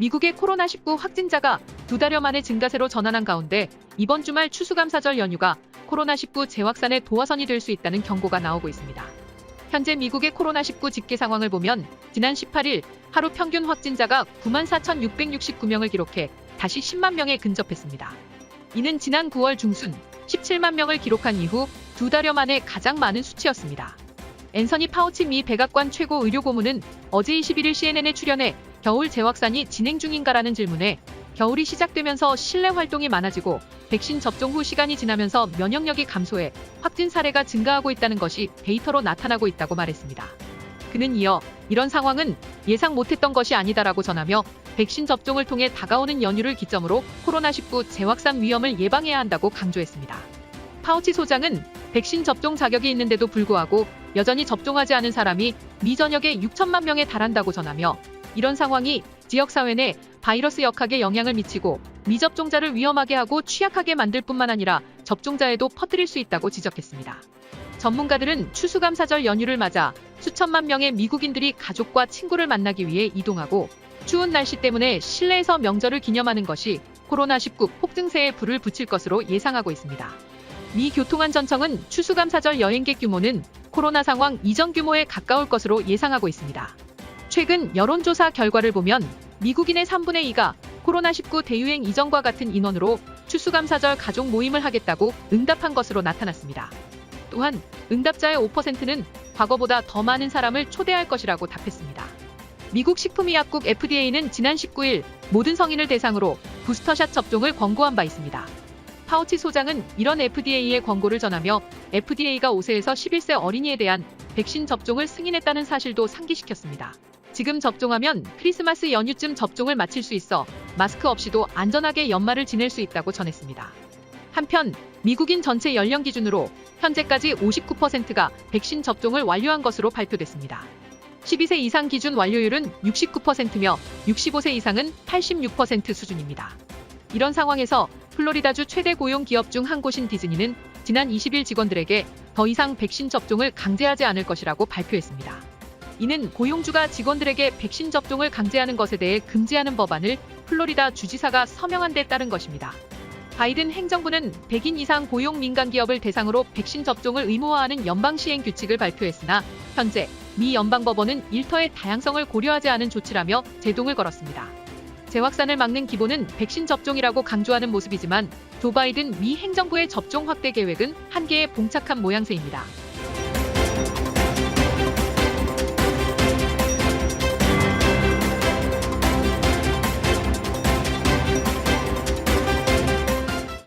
미국의 코로나19 확진자가 2달여 만에 증가세로 전환한 가운데 이번 주말 추수감사절 연휴가 코로나19 재확산의 도화선이 될 수 있다는 경고가 나오고 있습니다. 현재 미국의 코로나19 집계 상황을 보면 지난 18일 하루 평균 확진자가 94,669명을 기록해 다시 10만 명에 근접했습니다. 이는 지난 9월 중순 17만 명을 기록한 이후 2달여 만에 가장 많은 수치였습니다. 앤서니 파우치 미 백악관 최고 의료고문은 어제 21일 CNN에 출연해 겨울 재확산이 진행 중인가라는 질문에 겨울이 시작되면서 실내 활동이 많아지고 백신 접종 후 시간이 지나면서 면역력이 감소해 확진 사례가 증가하고 있다는 것이 데이터로 나타나고 있다고 말했습니다. 그는 이어 이런 상황은 예상 못했던 것이 아니다라고 전하며 백신 접종을 통해 다가오는 연휴를 기점으로 코로나19 재확산 위험을 예방해야 한다고 강조했습니다. 파우치 소장은 백신 접종 자격이 있는데도 불구하고 여전히 접종하지 않은 사람이 미 전역에 6천만 명에 달한다고 전하며 이런 상황이 지역사회 내 바이러스 역학에 영향을 미치고 미접종자를 위험하게 하고 취약하게 만들 뿐만 아니라 접종자에도 퍼뜨릴 수 있다고 지적했습니다. 전문가들은 추수감사절 연휴를 맞아 수천만 명의 미국인들이 가족과 친구를 만나기 위해 이동하고 추운 날씨 때문에 실내에서 명절을 기념하는 것이 코로나19 폭증세에 불을 붙일 것으로 예상하고 있습니다. 미 교통안전청은 추수감사절 여행객 규모는 코로나 상황 이전 규모에 가까울 것으로 예상하고 있습니다. 최근 여론조사 결과를 보면 미국인의 3분의 2가 코로나19 대유행 이전과 같은 인원으로 추수감사절 가족 모임을 하겠다고 응답한 것으로 나타났습니다. 또한 응답자의 5%는 과거보다 더 많은 사람을 초대할 것이라고 답했습니다. 미국 식품의약국 FDA는 지난 19일 모든 성인을 대상으로 부스터샷 접종을 권고한 바 있습니다. 파우치 소장은 이런 FDA의 권고를 전하며 FDA가 5세에서 11세 어린이에 대한 백신 접종을 승인했다는 사실도 상기시켰습니다. 지금 접종하면 크리스마스 연휴쯤 접종을 마칠 수 있어 마스크 없이도 안전하게 연말을 지낼 수 있다고 전했습니다. 한편 미국인 전체 연령 기준으로 현재까지 59%가 백신 접종을 완료한 것으로 발표됐습니다. 12세 이상 기준 완료율은 69%며 65세 이상은 86% 수준입니다. 이런 상황에서 플로리다주 최대 고용 기업 중 한 곳인 디즈니는 지난 20일 직원들에게 더 이상 백신 접종을 강제하지 않을 것이라고 발표했습니다. 이는 고용주가 직원들에게 백신 접종을 강제하는 것에 대해 금지하는 법안을 플로리다 주지사가 서명한 데 따른 것입니다. 바이든 행정부는 100인 이상 고용 민간 기업을 대상으로 백신 접종을 의무화하는 연방 시행 규칙을 발표했으나 현재 미 연방법원은 일터의 다양성을 고려하지 않은 조치라며 제동을 걸었습니다. 재확산을 막는 기본은 백신 접종이라고 강조하는 모습이지만 조 바이든 미 행정부의 접종 확대 계획은 한계에 봉착한 모양새입니다.